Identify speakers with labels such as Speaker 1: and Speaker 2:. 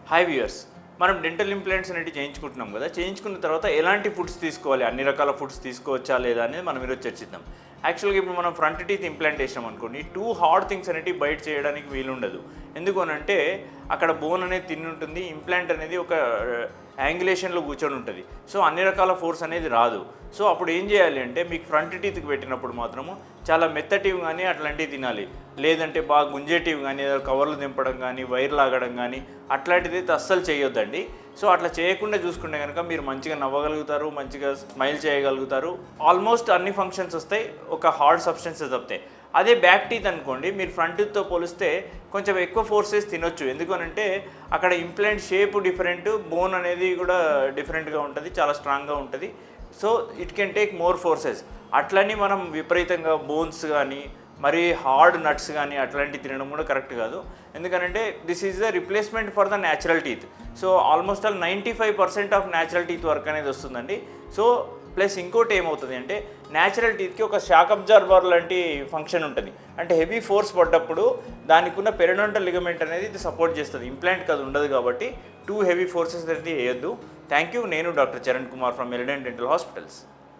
Speaker 1: Hi viewers, మనం dental implants అనేవి చేయించుకుంటున్నాం కదా. చేయించుకున్న తర్వాత ఎలాంటి ఫుడ్స్ తీసుకోవాలి, అన్ని రకాల ఫుడ్స్ తీసుకోవచ్చా లేదా అనేది మనం ఈరోజు చర్చిద్దాం. యాక్చువల్గా ఇప్పుడు మనం ఫ్రంట్ టీత్ ఇంప్లాంట్ చేసినాం అనుకోండి, టూ హార్డ్ థింగ్స్ అనేవి బయట చేయడానికి వీలుండదు. ఎందుకు అనంటే అక్కడ బోన్ అనేది తిని ఉంటుంది, ఇంప్లాంట్ అనేది ఒక యాంగులేషన్లో కూర్చొని ఉంటుంది. సో అన్ని రకాల ఫోర్స్ అనేది రాదు. సో అప్పుడు ఏం చేయాలి అంటే, మీకు ఫ్రంట్ టీత్కి పెట్టినప్పుడు మాత్రము చాలా మెత్తటివి కానీ అట్లాంటివి తినాలి. లేదంటే బాగా గుంజేటివి కానీ, కవర్లు దింపడం కానీ, వైర్ లాగడం కానీ అట్లాంటిది అయితే అస్సలు చేయొద్దండి. సో అట్లా చేయకుండా చూసుకుంటే కనుక మీరు మంచిగా నవ్వగలుగుతారు, మంచిగా స్మైల్ చేయగలుగుతారు, ఆల్మోస్ట్ అన్ని ఫంక్షన్స్ వస్తాయి, ఒక హార్డ్ సబ్స్టెన్సెస్ వస్తాయి. అదే బ్యాక్ టీత్ అనుకోండి, మీరు ఫ్రంట్ టీత్తో పోలిస్తే కొంచెం ఎక్కువ ఫోర్సెస్ తినొచ్చు. ఎందుకనంటే అక్కడ ఇంప్లాంట్ షేప్ డిఫరెంట్, బోన్ అనేది కూడా డిఫరెంట్గా ఉంటుంది, చాలా స్ట్రాంగ్గా ఉంటుంది. So it can take more forces. అట్లని మనం విపరీతంగా బోన్స్ కానీ మరి హార్డ్ నట్స్ కానీ అట్లాంటివి తినడం కూడా కరెక్ట్ కాదు. ఎందుకంటే this is the replacement for the natural teeth. So almost all 95% of natural teeth work అనేది వస్తుందండి. సో ప్లస్ ఇంకోటి ఏమవుతుంది అంటే, న్యాచురల్ టీత్కి ఒక షాక్ అబ్జార్బర్ లాంటి ఫంక్షన్ ఉంటుంది. అంటే హెవీ ఫోర్స్ పడ్డప్పుడు దానికి ఉన్న పెరిడోంటల్ లిగమెంట్ అనేది ఇది సపోర్ట్ చేస్తుంది. ఇంప్లాంట్కి అది ఉండదు కాబట్టి టూ హెవీ ఫోర్సెస్ అనేది వేయొద్దు. Thank you. నేను doctor Charan Kumar from Meridian Dental hospitals.